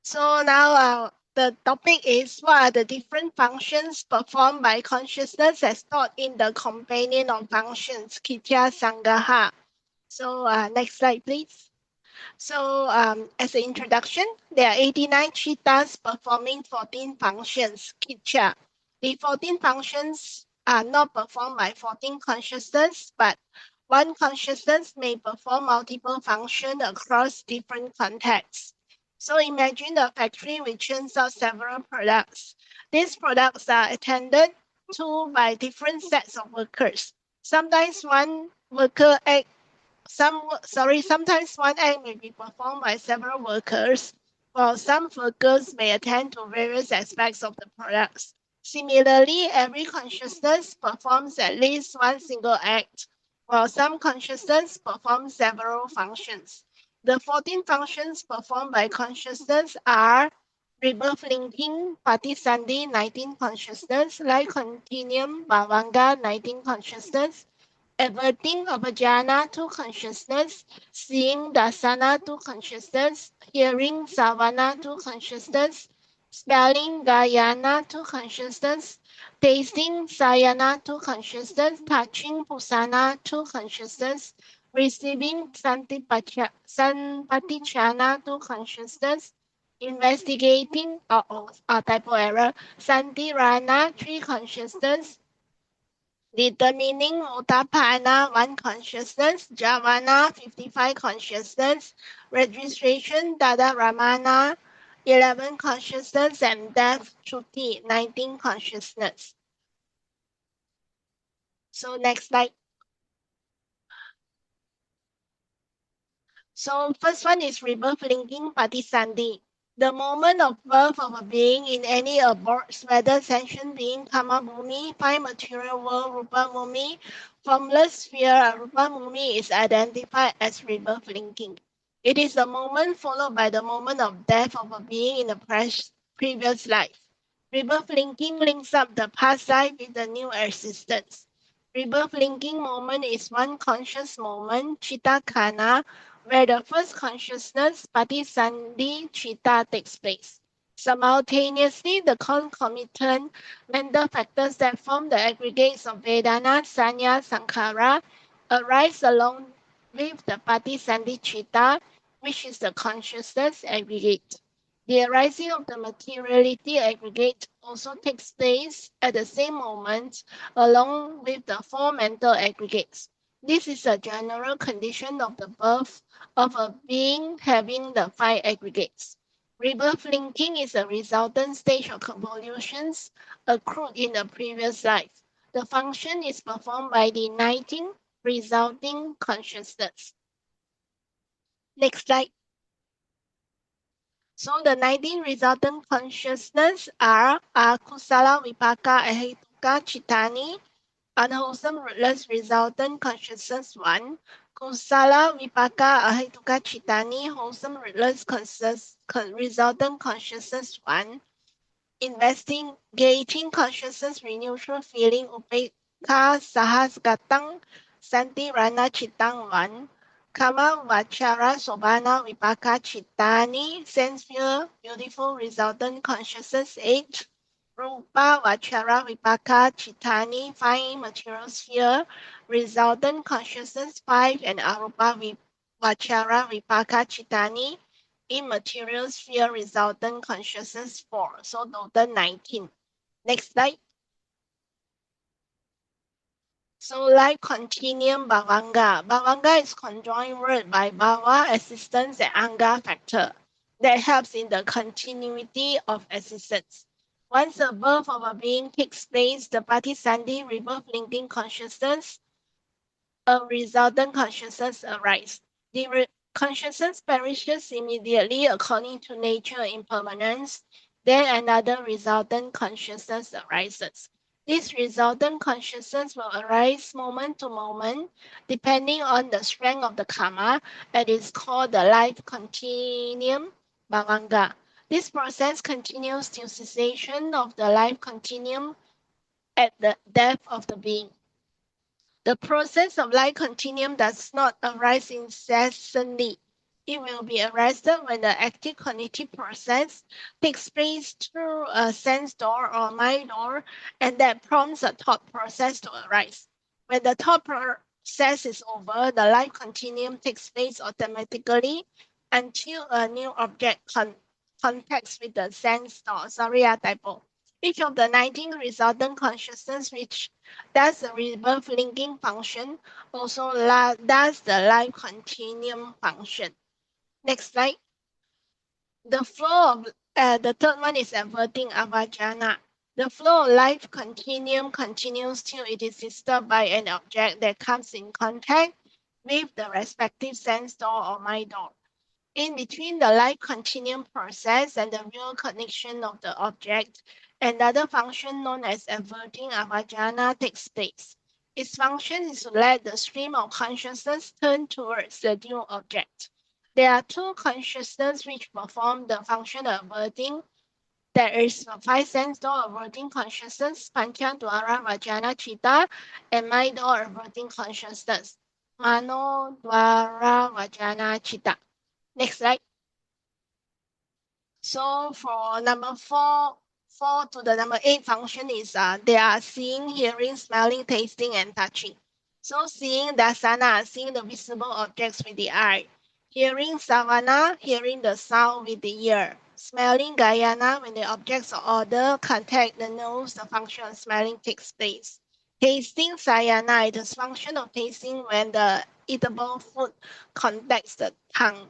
So now the topic is what are the different functions performed by consciousness as taught in the companion of functions, Kitya Sangaha. So next slide, please. So as an introduction, there are 89 cheetahs performing 14 functions, Kitya. The 14 functions are not performed by 14 consciousness, but one consciousness may perform multiple functions across different contexts. So imagine a factory which churns out several products. These products are attended to by different sets of workers. Sometimes one worker act sometimes one act may be performed by several workers, while some workers may attend to various aspects of the products. Similarly, every consciousness performs at least one single act, while some consciousness perform several functions. The 14 functions performed by consciousness are rebirth linking, Patisandhi, 19 consciousness, life continuum, Bhavanga, 19 consciousness, averting Abhidhamma to consciousness, seeing Dasana to consciousness, hearing Savana to consciousness, smelling Gayana to consciousness, tasting Sayana to consciousness, touching Pusana to consciousness, receiving Sanpatichana to consciousness, investigating typo error, Santirana, three consciousness, determining Utapana 1 consciousness, Javana 55 consciousness, registration Dada Ramana 11 consciousness, and death Shruti 19 consciousness. So next slide. So first one is rebirth linking Patisandhi. The moment of birth of a being in any abodes, whether sentient being Kama Bhumi, five material world Rupa Bhumi, formless sphere Rupa Bhumi is identified as rebirth linking. It is the moment followed by the moment of death of a being in the previous life. Rebirth linking links up the past life with the new existence. Rebirth linking moment is one conscious moment, Chitakana, where the first consciousness, Patisandhi Chitta, takes place. Simultaneously, the concomitant mental factors that form the aggregates of Vedana, Sanya, Sankhara arise along with the Patisandhi Chitta, which is the consciousness aggregate. The arising of the materiality aggregate also takes place at the same moment along with the four mental aggregates. This is a general condition of the birth of a being having the five aggregates. Rebirth linking is a resultant stage of convolutions accrued in the previous life. The function is performed by the 19 resulting consciousness. Next slide. So the 19 resultant consciousness are Kusala, Vipaka, Ahituka, Chitani, unwholesome rootless resultant consciousness 1, Kusala Vipaka Ahituka Chitani, wholesome rootless resultant consciousness 1, investigating consciousness renewal feeling Upeka Sahasgatang Santi Rana Chitang 1, Kama Vachara Sobana Vipaka Chitani, sense feel beautiful resultant consciousness 8, Rupa Vachara Vipaka Chitani, fine material sphere, resultant consciousness 5, and Arupa Vachara Vipaka Chitani, immaterial sphere resultant consciousness 4. So total 19. Next slide. So life continuum Bhavanga. Bhavanga is conjoined word by Bhava, existence, and Anga factor that helps in the continuity of existence. Once the birth of a being takes place, the Patisandhi rebirth linking consciousness, a resultant consciousness arises. The consciousness perishes immediately according to nature impermanence. Then another resultant consciousness arises. This resultant consciousness will arise moment to moment, depending on the strength of the karma, and is called the life continuum bhavanga. This process continues till cessation of the life continuum at the death of the being. The process of life continuum does not arise incessantly. It will be arrested when the active cognitive process takes place through a sense door or mind door, and that prompts a thought process to arise. When the thought process is over, the life continuum takes place automatically until a new object contacts with the sense door. Sorry, typo. Each of the 19 resultant consciousness which does the rebirth linking function also does the life continuum function. Next slide. The flow of the third one is averting avajana. The flow of life continuum continues till it is disturbed by an object that comes in contact with the respective sense door or mind door. In between the life continuum process and the real connection of the object, another function known as averting avajana takes place. Its function is to let the stream of consciousness turn towards the new object. There are two consciousnesses which perform the function of averting. There is a five sense door averting consciousness, Panchadwara Vajana Chitta, and mind door averting consciousness, Mano Dwara Vajana Chitta. Next slide. So for number four to the number 8 function is they are seeing, hearing, smelling, tasting, and touching. So seeing dasana, seeing the visible objects with the eye. Hearing savana, hearing the sound with the ear. Smelling gayana, when the objects of order contact the nose, the function of smelling takes place. Tasting sayana, it is function of tasting when the eatable food contacts the tongue.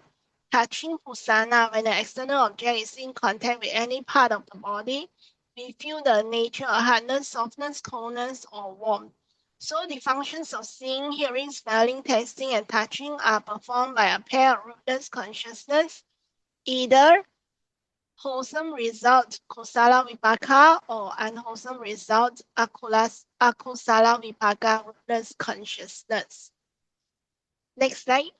Touching Pusana, when the external object is in contact with any part of the body, we feel the nature of hardness, softness, coldness, or warmth. So the functions of seeing, hearing, smelling, tasting, and touching are performed by a pair of rootless consciousness, either wholesome result kusala vipaka or unwholesome result akusala vipaka rootless consciousness. Next slide.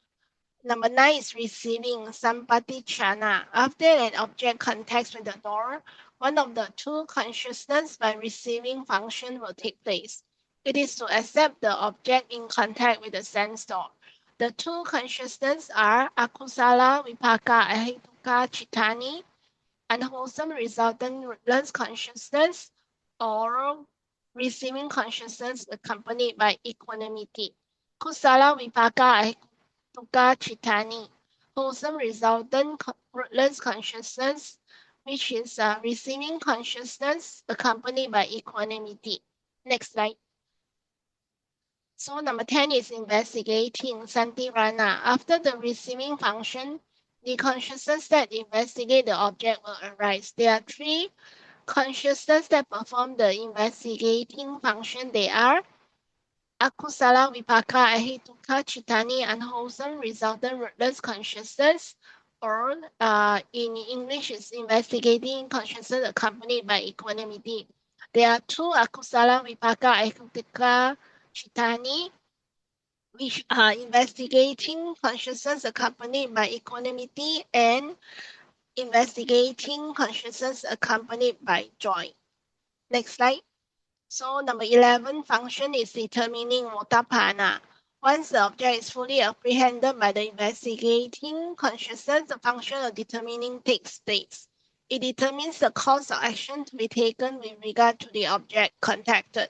Number 9 is receiving sampatichana. After an object contacts with the door, one of the two consciousness by receiving function will take place. It is to accept the object in contact with the sense door. The two consciousness are akusala vipaka ahetuka chitani, unwholesome resultant rootless consciousness, or receiving consciousness accompanied by equanimity. Kusala vipaka Tuka Chitani, wholesome resultant rootless consciousness, which is receiving consciousness accompanied by equanimity. Next slide. So number 10 is investigating Santirana. After the receiving function, the consciousness that investigate the object will arise. There are three consciousness that perform the investigating function. They are Akusala vipaka ahetuka chitani, unwholesome resultant rootless consciousness, or in English is investigating consciousness accompanied by equanimity. There are two akusala vipaka ahetuka chitani, which are investigating consciousness accompanied by equanimity and investigating consciousness accompanied by joy. Next slide. So number 11 function is determining motapana. Once the object is fully apprehended by the investigating consciousness, the function of determining takes place. It determines the course of action to be taken with regard to the object contacted.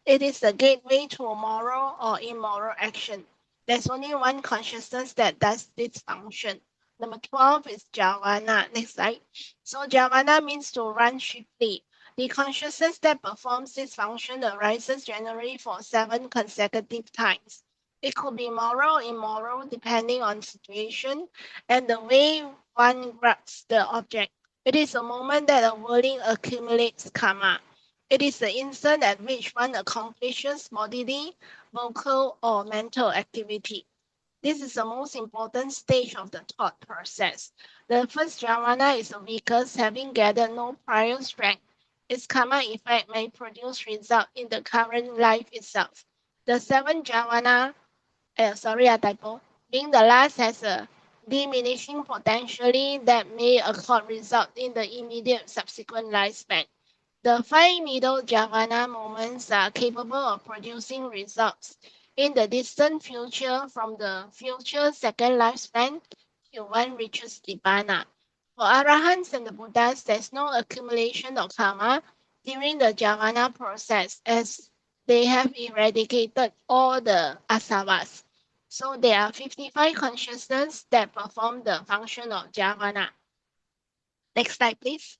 It is the gateway to a moral or immoral action. There's only one consciousness that does this function. Number 12 is javana. Next slide. So javana means to run swiftly. The consciousness that performs this function arises generally for 7 consecutive times. It could be moral or immoral depending on situation and the way one grasps the object. It is a moment that a whirling accumulates karma. It is the instant at which one accomplishes bodily, vocal, or mental activity. This is the most important stage of the thought process. The first jhana is the weakest, having gathered no prior strength. Its karma effect may produce result in the current life itself. The seventh jhana, typo, being the last has a diminishing potentially that may accord result in the immediate subsequent lifespan. The 5 middle jhana moments are capable of producing results in the distant future from the future second lifespan till one reaches Nibbana. For Arahants and the Buddhas, there's no accumulation of karma during the jhana process as they have eradicated all the asavas. So there are 55 consciousness that perform the function of jhana. Next slide, please.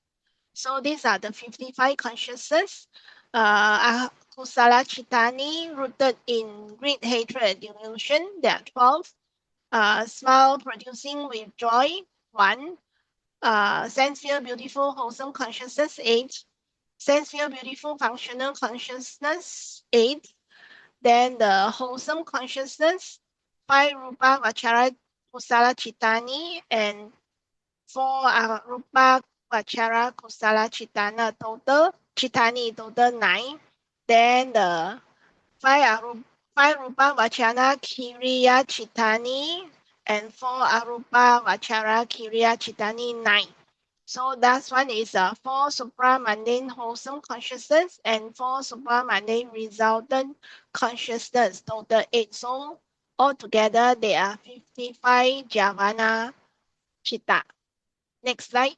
So these are the 55 consciousness. Kusala Chitani, rooted in greed, hatred, and delusion. There are 12. Smile producing with joy, 1. Sense feel beautiful, wholesome consciousness, 8. Sense feel beautiful, functional consciousness, 8. Then the wholesome consciousness, 5 Rupa Vachara Kusala Chitani, and 4 Rupa Vachara Kusala Chitani total 9. Then the 5 Rupa Vachana Kiriya Chitani and 4 Arupa Vachara Kiriya Chitani 9. So that one is 4 supramundane wholesome consciousness and 4 supramundane resultant consciousness, total 8. So altogether there are 55 Javana Chitta. Next slide.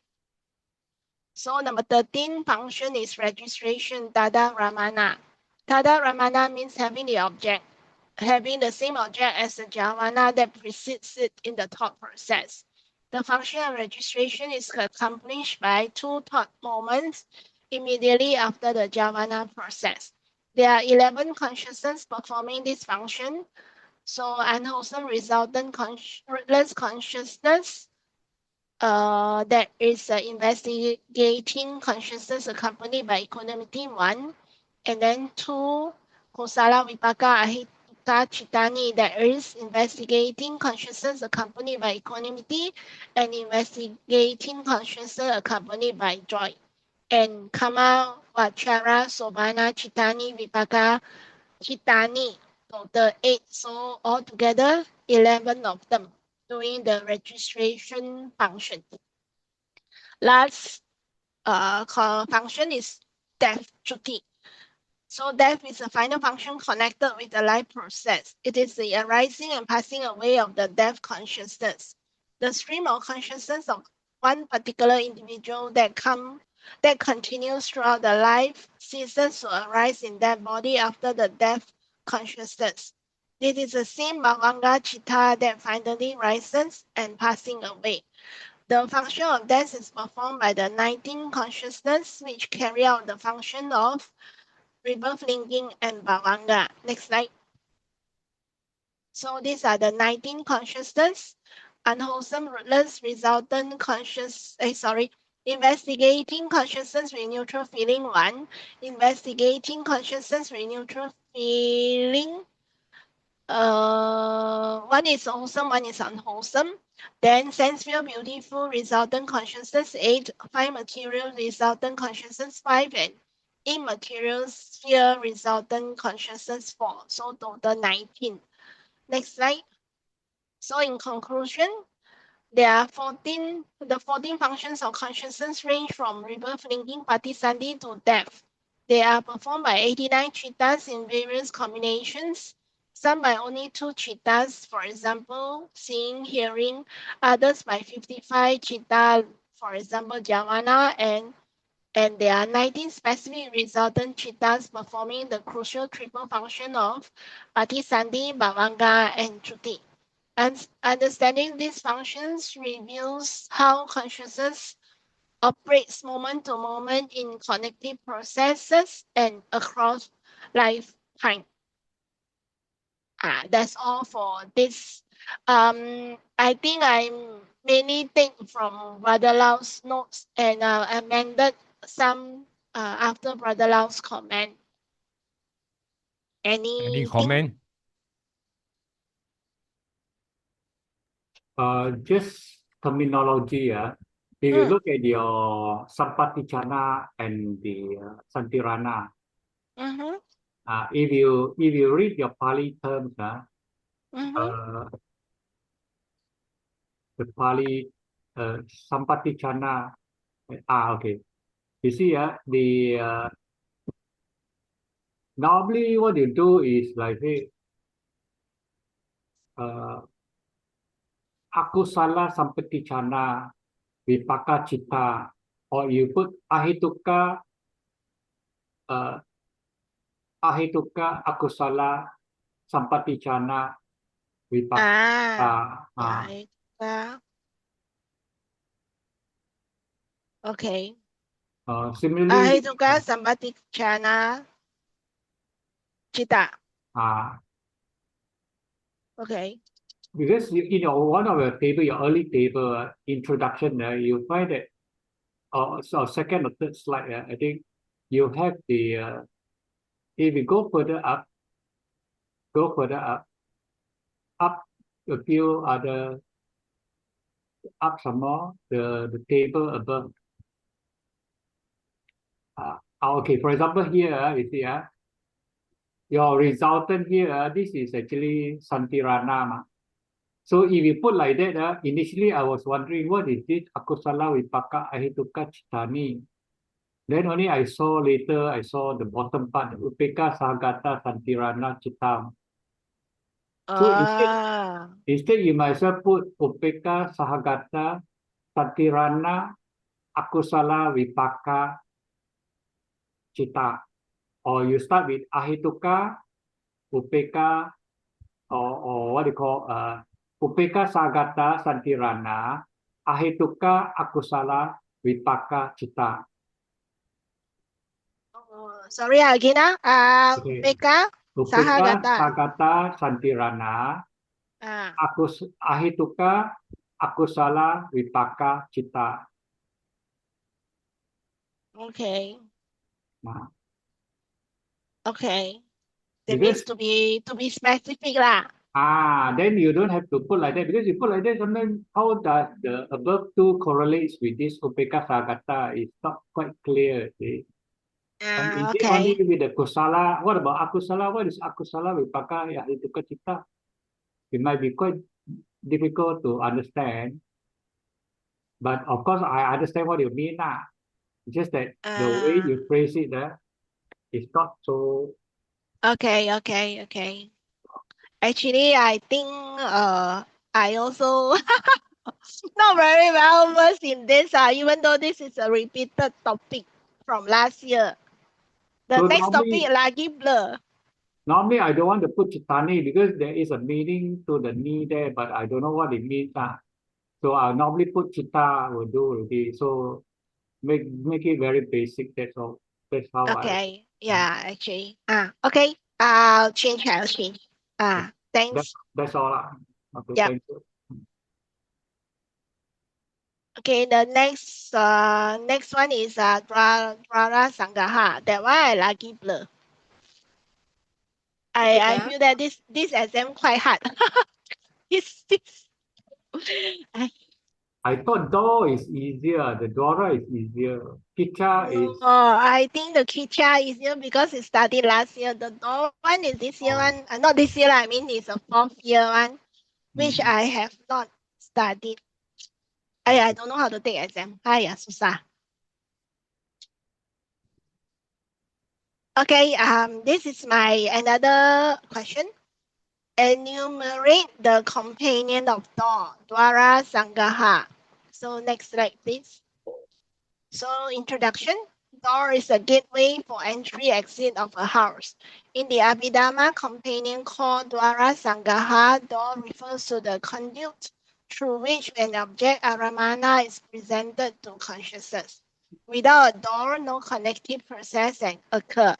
So number 13 function is registration, Tada Ramana. Tada Ramana means having the same object as the Javana that precedes it in the thought process. The function of registration is accomplished by 2 thought moments immediately after the Javana process. There are 11 consciousness performing this function. So unwholesome resultant rootless consciousness, that is investigating consciousness accompanied by equanimity, 1. And then 2, Kosala Vipaka Ahita Chitani, that is investigating consciousness accompanied by equanimity and investigating consciousness accompanied by joy. And Kama Vachara Sobana Chitani Vipaka Chitani, total 8. So altogether 11 of them doing the registration function. Last function is death chuti. So death is a final function connected with the life process. It is the arising and passing away of the death consciousness. The stream of consciousness of one particular individual that continues throughout the life ceases to arise in that body after the death consciousness. This is the same Bhavanga Chitta that finally rises and passing away. The function of death is performed by the 19 consciousness which carry out the function of rebirth linking and Bhavanga. Next slide. So these are the 19 consciousness, unwholesome, rootless, resultant investigating consciousness with neutral feeling, 1. Investigating consciousness with neutral feeling, one is wholesome, one is unwholesome. Then sense feel beautiful, resultant consciousness, 8. 5 material resultant consciousness, 5. And immaterial sphere resultant consciousness, 4. So total 19. Next slide. So in conclusion, there are the 14 functions of consciousness range from rebirth, linking, patisandhi to death. They are performed by 89 chittas in various combinations, some by only 2 chittas, for example, seeing, hearing, others by 55 chitta, for example, jhana, and there are 19 specific resultant chittas performing the crucial triple function of patisandhi, bhavanga, and chuti. And understanding these functions reveals how consciousness operates moment to moment in connective processes and across lifetime. That's all for this. I think I mainly take from Brother Lau's notes and amended some after Brother Lau's comment. Any Anything? comment? Just terminology. If you look at your Sampatichana and the Santirana, if you read your Pali terms, the Pali Sampatichana, okay. You see, the normally what you do is like, akusala sampatichana vipaka cita, or you put uh, ahituka akusala sampatichana vipaka. Ah, Uh, yeah. Okay. Similarly, Ahituka Sambati Chana Chita. uh, Okay. because one of your table, your early table introduction, you find that so second or third slide, I think you have the if you go further up a few other up some more the table above. Okay, for example here you see your resultant here this is actually Santirana. So if you put like that, initially I was wondering what is this akusala vipaka ahituka chitani. Then only I saw later, I saw the bottom part, upeka sagata santirana chitam. So Ah, instead you might as well put upeka sahagata santirana akusala vipaka cita. Or you start with ahituka, upeka, or what do you call, upeka sagata santirana, ahituka akusala vipaka cita. sorry again. Okay. Upeka Upeka Sahagata. sagata santirana, Ah, ahituka akusala vipaka cita. okay. Nah, Okay. That means because to be specific lah. then you don't have to put like that because you put like that sometimes how does the above two correlates with this upeka sagata is not quite clear. See? And Ah, indeed only okay. with the kusala. What about akusala? What is akusala vipaka ahituka cita? It might be quite difficult to understand, but of course I understand what you mean now. Just that the way Ah, you phrase it is not so. okay. Actually, I think I also not very well versed in this. Even though this is a repeated topic from last year. The So next topic lagi blur. normally I don't want to put chitani because there is a meaning to the ni there, but I don't know what it means. So I normally put chita will do already. So make it very basic. That's all. That's how I. Okay. Yeah, actually. Okay. I'll change. That Thanks. that's all. Okay, Yep. thank you. Okay, the next one is Dwara Sangaha. That one I lucky blur. I feel that this exam quite hard. This I thought door is easier. The Dora is easier. Kicha no, is. I think the Kicha is here because it started last year. The Dor one is this year Oh, one. Not this year, I mean it's a fourth year one, which mm. I have not studied. I don't know how to take exam. Susah. Okay, this is my another question. Enumerate the companion of Dor, Dwara Sangaha. So next slide, please. So introduction. Door is a gateway for entry exit of a house. In the Abhidhamma companion called Dwara Sangaha, door refers to the conduit through which an object aramana is presented to consciousness. Without a door, no connective process can occur.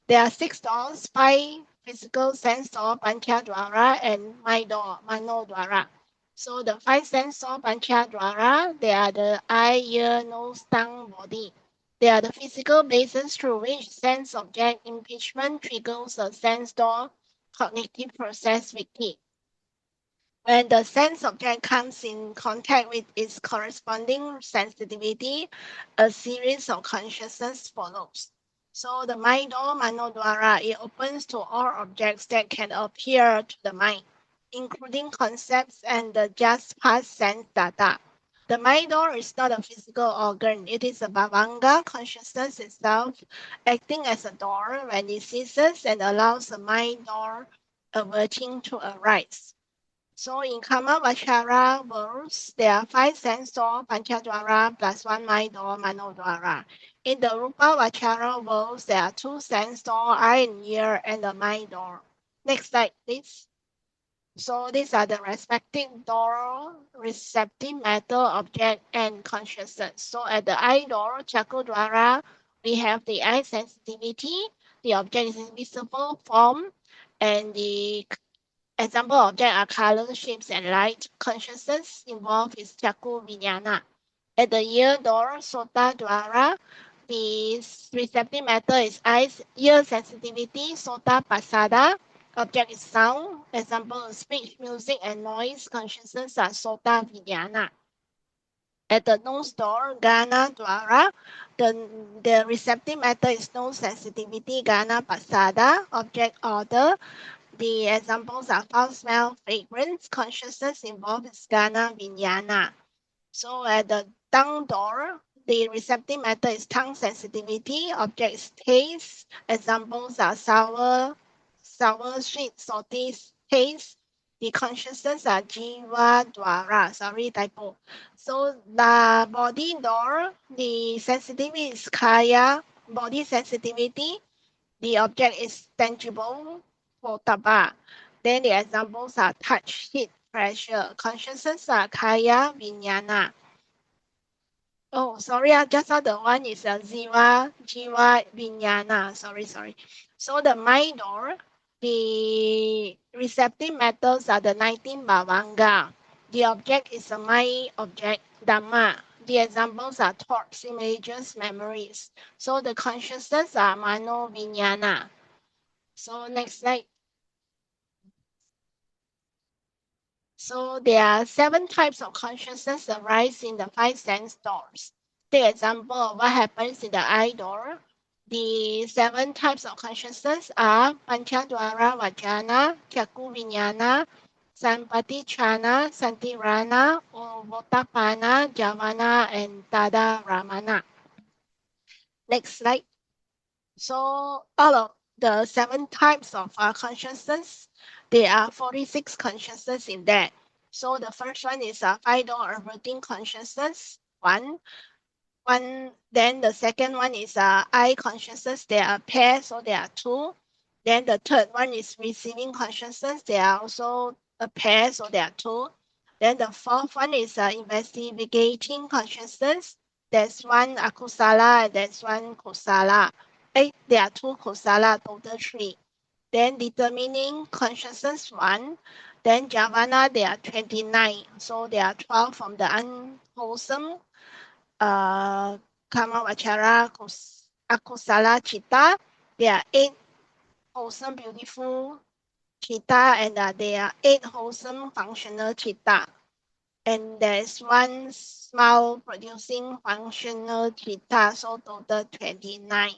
There are 6 doors, 5 physical sense door, pancha dwara, and my door, mano dwara. So the 5 sense door pancha dwara, they are the eye, ear, nose, tongue, body. They are the physical basis through which sense object impeachment triggers a sense door cognitive process wiki. When the sense object comes in contact with its corresponding sensitivity, a series of consciousness follows. So the mind or manodwara, it opens to all objects that can appear to the mind, including concepts and the just past sense data. The mind door is not a physical organ, it is a bhavanga consciousness itself, acting as a door when it ceases and allows the mind door averting to arise. So in Kamavachara worlds, there are 5 sense door, Panchadwara plus 1 mind door, Manodwara. In the Rupavachara worlds, there are 2 sense door, eye and ear, and the mind door. Next slide, please. So these are the respective door, receptive matter, object, and consciousness. So at the eye door, Chakudwara, we have the eye sensitivity, the object is invisible form, and the example object are color, shapes, and light. Consciousness involved is Chaku Vijnana. At the ear door, Sota Dwara, the receptive matter is eyes, ear sensitivity, Sota Pasada. Object is sound. Example is speech, music, and noise. Consciousness are Sota Vijnana. At the nose door, Gana Dwara, the receptive matter is nose sensitivity, Gana Pasada. Object order, the examples are foul smell, fragrance, consciousness involved is Gana Vijnana. So at the tongue door, the receptive matter is tongue sensitivity, object is taste. Examples are sour, sweet, salty taste. The consciousness are jiva dwara. Sorry, typo. So the body door, the sensitivity is kaya, body sensitivity. The object is tangible, potaba. Then the examples are touch, heat, pressure. Consciousness are kaya, vijnana. Oh, sorry, just now the one is jiva, vijnana. Sorry. So the mind door, the receptive metals are the 19 bhavanga. The object is a mind object, Dhamma. The examples are thoughts, images, memories. So the consciousness are mano, vijnana. So next slide. So there are 7 types of consciousness arise in the 5 sense doors. The example of what happens in the eye door. The 7 types of consciousness are Panchadwara Vajana, Chaku Vijnana, Sampatichana, Santirana, Votapana, Javana, and Tada Ramana. Next slide. So all of the 7 types of consciousness, there are 46 consciousness in that. So the first one is a 5-door averting consciousness, one. Then the second one is eye consciousness. There are pairs, so there are 2. Then the third one is receiving consciousness. There are also a pair, so there are 2. Then the fourth one is investigating consciousness. There's one akusala and there's one kusala. There are 2 kusala, total 3. Then determining consciousness 1. Then javana, there are 29. So there are 12 from the unwholesome Kamavachara, Akusala Chitta. There are 8 wholesome, beautiful Chitta, and there are 8 wholesome, functional Chitta. And there's 1 smile producing functional Chitta, so total 29.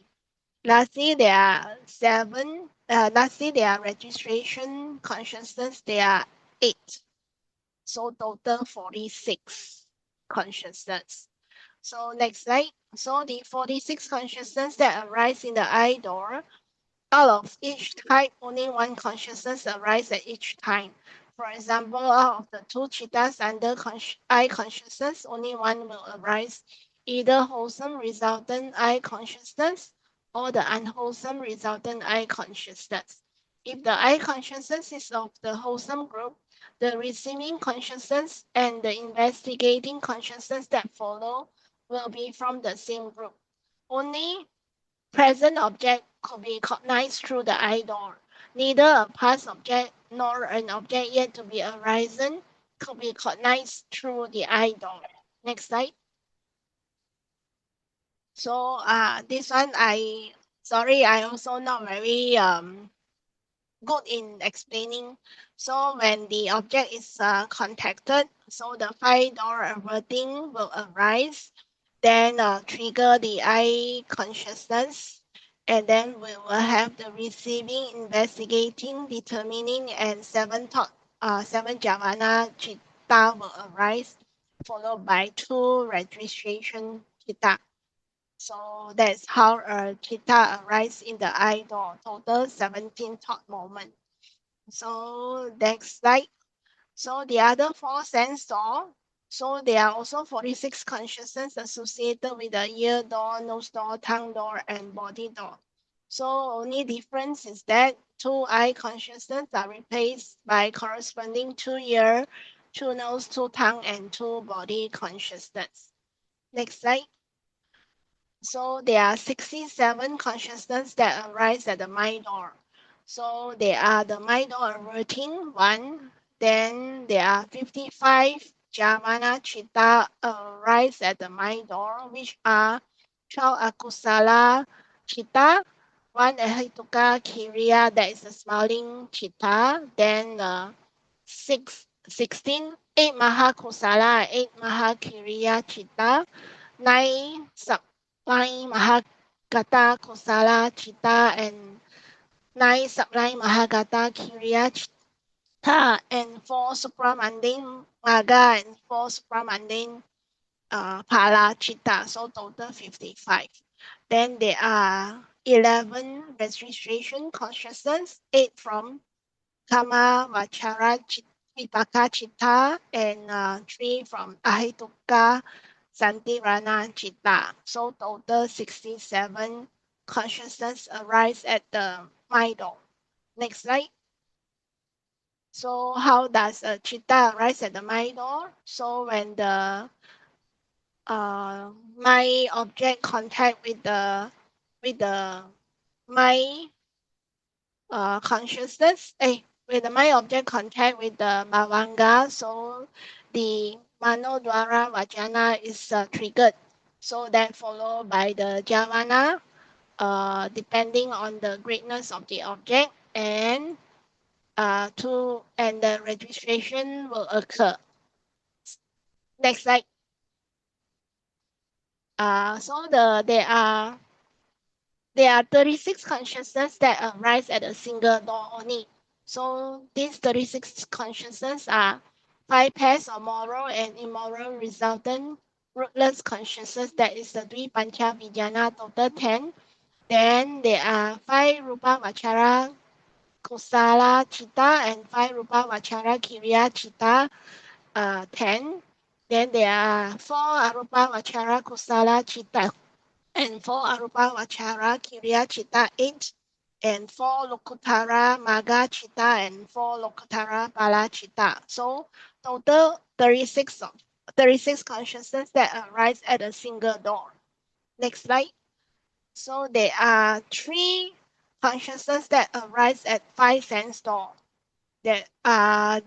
Lastly, there are 7. Lastly, there are registration consciousness. There are 8. So total 46 consciousness. So next slide. So the 46 consciousness that arise in the eye door, out of each type, only 1 consciousness arise at each time. For example, out of the 2 chittas under eye consciousness, only 1 will arise, either wholesome resultant eye consciousness or the unwholesome resultant eye consciousness. If the eye consciousness is of the wholesome group, the receiving consciousness and the investigating consciousness that follow will be from the same group. Only present object could be cognized through the eye door. Neither a past object nor an object yet to be arisen could be cognized through the eye door. Next slide. So this one I also not very good in explaining. So when the object is contacted, so the 5-door averting will arise, then trigger the eye consciousness, and then we will have the receiving, investigating, determining, and 7 javana chitta will arise, followed by 2 registration chitta. So that's how a chitta arises in the eye door. Total 17 thought moment. So next slide. So the other four sense door, so there are also 46 consciousness associated with the ear door, nose door, tongue door, and body door. So only difference is that two eye consciousness are replaced by corresponding two ear, two nose, two tongue, and two body consciousness. Next slide. So there are 67 consciousness that arise at the mind door. So there are the mind door averting one. Then there are 55 Jamana Chitta arise at the mind door, which are 12 Akusala Chitta, one Ahituka Kiriya, that is a smiling Chitta. Then 16, 8 Mahakusala, 8 Mahakiriya Chitta, 9 Sublime Mahagata Kosala Chitta, and 9 Sublime Mahagata Kiriya Chitta, and 4 supramundane Maga, and 4 supramundane Pala Chitta, so total 55. Then there are 11 registration consciousness, 8 from Kama Vachara Vipaka Chitta, and 3 from Ahituka Santirana Chitta. So total 67 consciousness arise at the mind door. Next slide. So how does a chitta arise at the mind door? So when the my object contact with the my consciousness, with the mind object contact with the bhavanga, so the manodwara vajana is triggered. So that followed by the javana, depending on the greatness of the object, and the registration will occur. Next slide. So there are 36 consciousness that arise at a single door only. So these 36 consciousness are 5 pairs of moral and immoral resultant rootless consciousness, that is the Dvipancha Vijnana, total 10. Then there are 5 Rupa Vachara Kusala Chitta and 5 Rupa Vachara Kiriya Chitta, 10. Then there are 4 Arupa Vachara Kusala Chitta and 4 Arupa Vachara Kiriya Chitta, 8. And 4 Lokutara Maga Chitta and 4 Lokutara Bala Chitta. So total 36 consciousness that arise at a single door. Next slide. So there are 3 consciousness that arise at 5 sense door. That are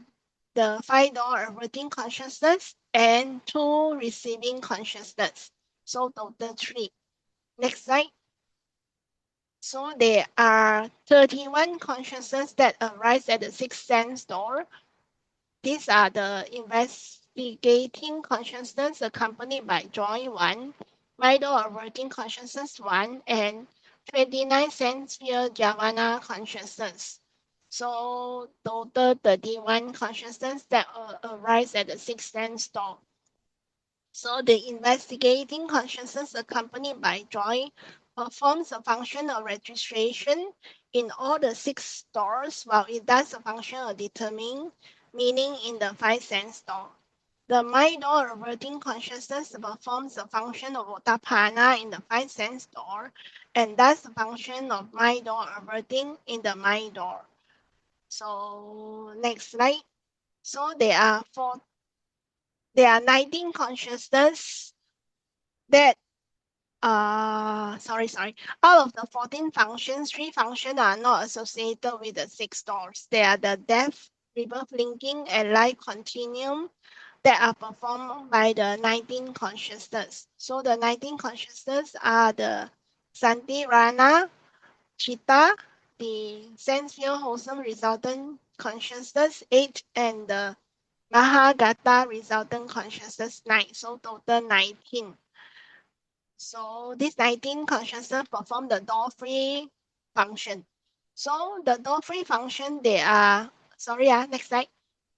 the 5 door averting consciousness and 2 receiving consciousness. So total 3. Next slide. So there are 31 consciousness that arise at the 6th sense door. These are the investigating consciousness accompanied by joy 1, middle averting consciousness 1, and 29 sense sphere javana consciousness. So total 31 consciousness that arise at the 6th sense door. So the investigating consciousness accompanied by joy performs a function of registration in all the 6 doors, while it does a function of determining meaning in the 5 sense door. The mind door averting consciousness performs a function of Ottapana in the 5 sense door, and thus the function of mind door averting in the mind door. So next slide. So there are 19 consciousness that sorry. Out of the 14 functions, 3 functions are not associated with the 6 doors. They are the death, rebirth linking, and life continuum that are performed by the 19 consciousness. So the 19 consciousness are the Santirana, Chitta, the sense feel wholesome resultant consciousness 8, and the Mahagata resultant consciousness 9. So total 19. So these 19 consciousness perform the door-free function. So the door-free function, they are, next slide.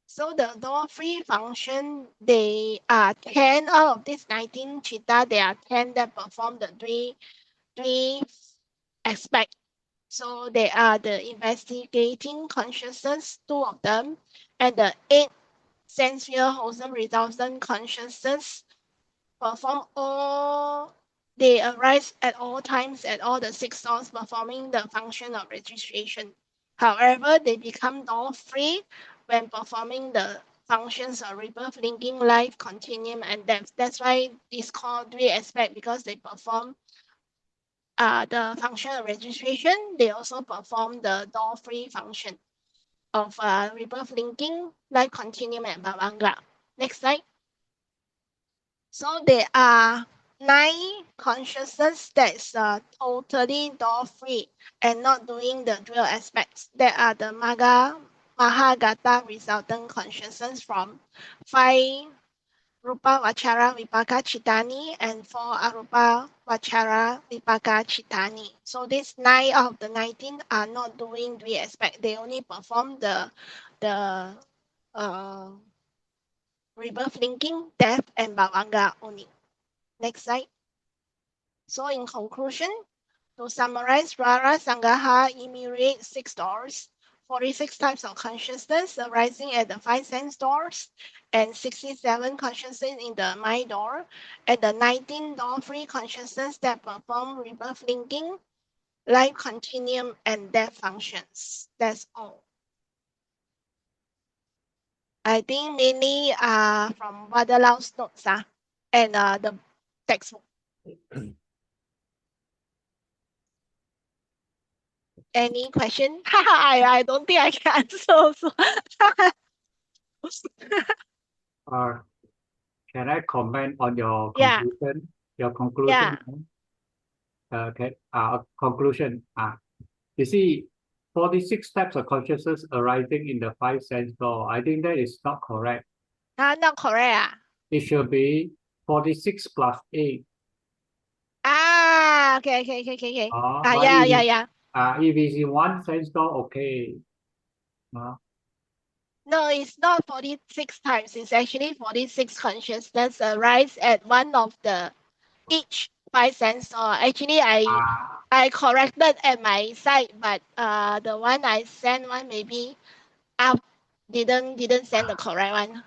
So the door-free function, they are 10 out of these 19 chitta, there are 10 that perform the three aspect. So they are the investigating consciousness, 2 of them, and the 8 sense sphere, wholesome resultant consciousness perform all, they arise at all times at all the six doors performing the function of registration. However, they become door free when performing the functions of rebirth, linking, life, continuum, and depth. That's why it's called three aspect because they perform the function of registration. They also perform the door free function of rebirth, linking, life, continuum, and bhavanga. Next slide. So there are 9 consciousness that's totally door free and not doing the dual aspects. There are the Mahagata resultant consciousness from 5 Rupa Vachara Vipaka Chitani and 4 Arupa Vachara Vipaka Chitani. So these 9 out of the 19 are not doing dual aspect. They only perform the uh, rebirth linking, death, and bhavanga only. Next slide. So in conclusion, to summarize, Rara Sangaha enumerates 6 doors, 46 types of consciousness arising at the 5 sense doors, and 67 consciousness in the mind door, and the 19 door-free consciousness that perform rebirth linking, life continuum, and death functions. That's all. I think mainly from Wadalau's notes and the textbook. Any question? I don't think I can answer also. Can I comment on your Yeah, conclusion? Your conclusion? yeah. Okay. Conclusion. You see, 46 types of consciousness arising in the five sense door. I think that is not correct. Not correct. It should be 46 plus 8. Okay. But Yeah. if it's in one sense door, okay. No, it's not 46 times. It's actually 46 consciousness arise at one of the each 5 sense. Actually, I corrected at my side, but the one I sent one maybe up didn't send the correct one.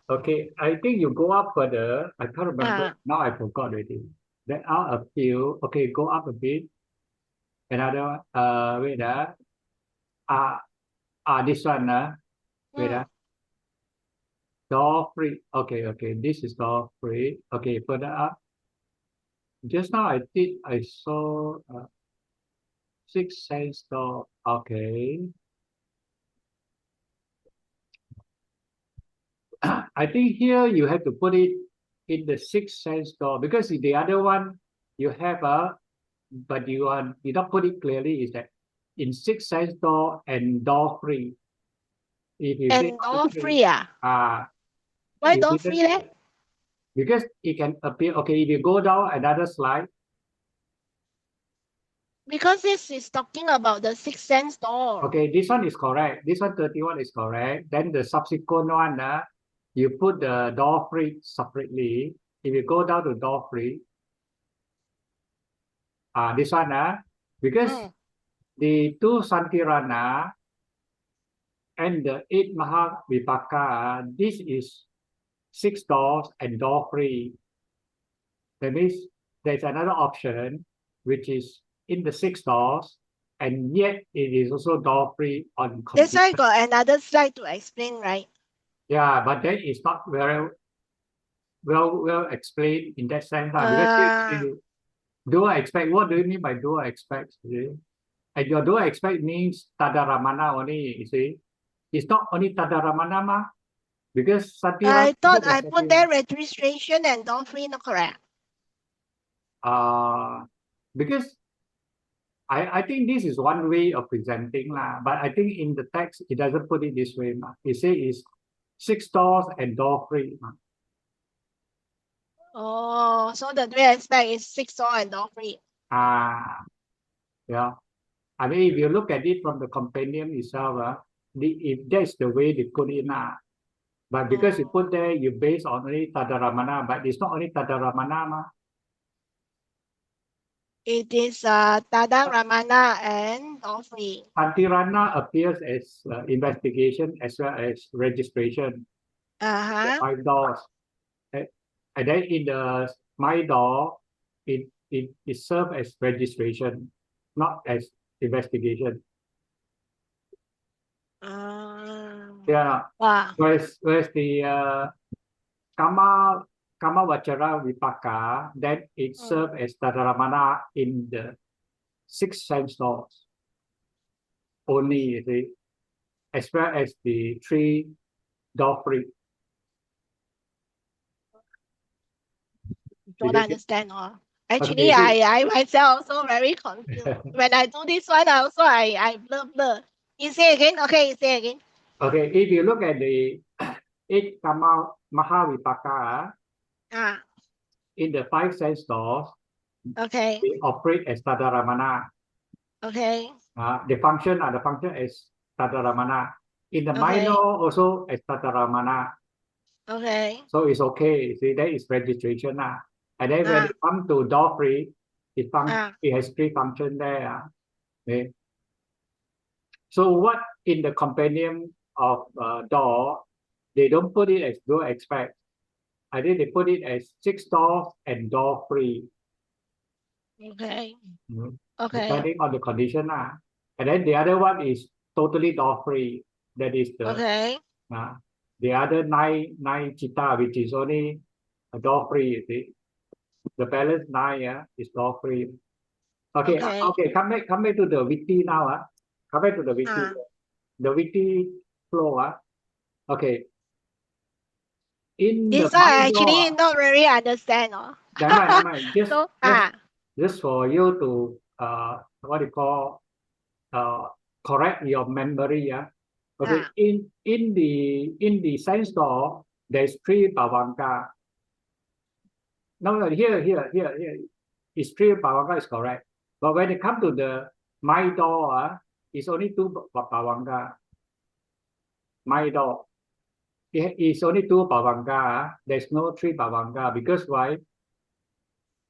Okay, I think you go up further. I can't remember. uh, Now I forgot already. There are a few. Okay, go up a bit. Another one. Wait. This one. Wait. mm, Door free. Okay. This is door free. Okay, further up. Just now I saw six sense door. Okay. I think here you have to put it in the sixth sense door because the other one you have but you don't put it clearly is that in sixth sense door and door free. If you say and door all free, free. Why you don't didn't free leh? because it can appear. Okay, if you go down another slide. Because this is talking about the sixth sense door. Okay, this one is correct. This one 31 is correct. Then the subsequent one, you put the door free separately. If you go down to door free, this one, because Mm. the two Santirana and the eight Mahavipaka, this is six doors and door free. That means there's another option which is in the six doors, and yet it is also door free on That's complete. why I got another slide to explain, right? Yeah, but that is not very well explained in that sense. Because Uh, you dual expect, what do you mean by dual expect? And your dual expect means Tadaramana only, you see. It's not only Tadaramana, because Satira I thought I put there registration and door free, not correct. Because I think this is one way of presenting but I think in the text it doesn't put it this way. It says it's six doors and door free. Oh, so the three aspect is six door and door free. Yeah. I mean, if you look at it from the compendium itself, if that's the way they put it but because you put there, you base on only Tadaramana, but it's not only Tadaramana. It is Tada Ramana and door free. Santirana appears as investigation as well as registration. the Uh-huh. 5 doors. And and then in the my door, it serves as registration, not as investigation. Yeah. Wow. Whereas the Kama Kama Vachara Vipaka, then it Mm. serves as Tadaramana in the 6 sense doors only, you see, as well as the 3 door free. Don't Did you get? understand all. Okay, Actually, see, I myself also very confused. When I do this one, I blur blur. You say again? Okay, you say again. okay, if you look at the 8 Kama Mahavipaka Ah, in the 5 sense doors, okay, they operate as Tadaramana. okay, The function is Tadaramana. In the minor okay, also as Tadaramana. okay. So it's okay. See, that is registration now. And then when Ah, it comes to door free, ah, it has 3 functions there. Okay. So what in the companion of door, they don't put it as door expect. I think they put it as 6 doors and door free, okay, mm, okay, depending on the condition. And then the other one is totally door free. That is okay, uh, the other nine chitta, which is only a door free. You see. The balance 9 is door free. Okay, okay. okay. Come back to the witty now. Come back to the witty. Ah, The witty flow. Okay, in the this one mind I door. actually not really understand. Oh. Never mind. Just So, just ah, just for you to what you call uh correct your memory. Okay, ah, in the sense door, there's 3 bhavanga. No, no, here. It's 3 bhavanga is correct. But when it comes to the my door, it's only 2 bhavanga. My door. It's only 2 bhavanga. There's no 3 bhavanga because why?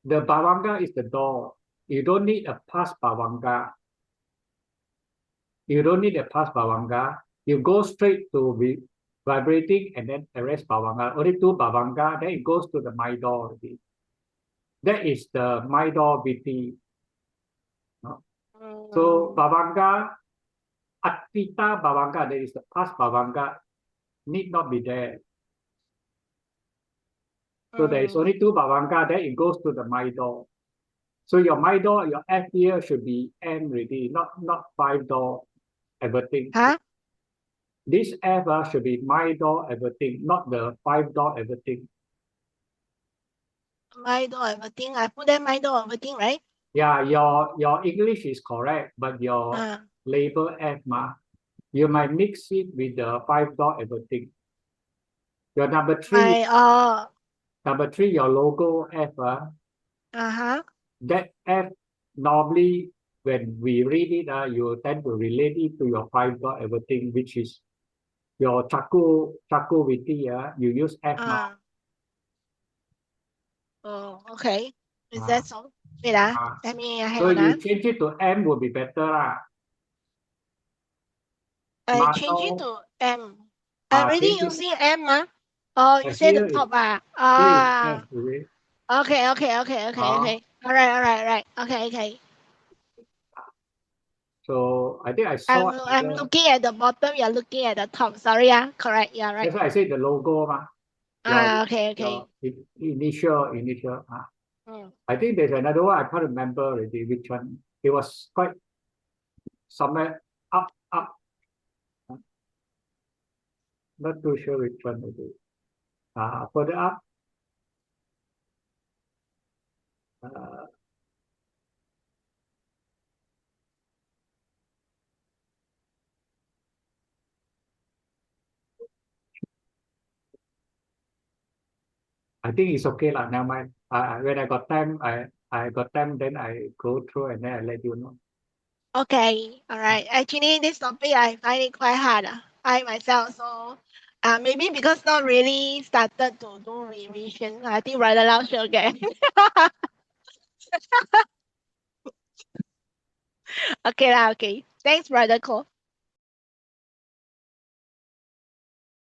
The bhavanga is the door. You don't need a past bhavanga. You don't need a past bhavanga. You go straight to vibrating and then arrest bhavanga. Only 2 bhavanga. Then it goes to the my door already. That is the my door viti. No? So mm, bhavanga, atita bhavanga, that is the past bhavanga, need not be there. So there is mm. only 2 bhavanga. Then it goes to the my door. So your my door, your F here should be M already, not 5 door everything. Huh? This F should be my door everything, not the 5 door everything. My door everything. I put that my door everything, right? Yeah, your English is correct, but your Ah, label F you might mix it with the 5 door everything. Your my number three, your logo F, uh-huh. that F normally when we read it, you tend to relate it to your 5 door everything, which is your Chaku Viti, you use F now. Ah, oh, okay. Is Uh, that so? Wait, ah. uh, Let me hang so on, you ah. change it to M would be better. I change it Mano, to M. I already change it. using M, ah. Oh, you say the Here is top, ah. F. Ah, Okay? okay. Uh, All right. Okay. so I think I saw I'm another. looking at the bottom. You're looking at the top. Sorry, ah. Correct. Yeah, right. That's why I say the logo. Your Ah, your okay. initial. Mm. I think there's another one. I can't remember already which one. It was quite somewhere up. Not too sure which one it is. Further up. Uh, I think it's okay lah. Never mind. When I got time, I got time. Then I go through and then I let you know. Okay. All right. Actually, this topic I find it quite hard. I myself so. Maybe because not really started to do revision. I think rather now she'll get. Okay lah. Okay. Thanks, brother. Cole.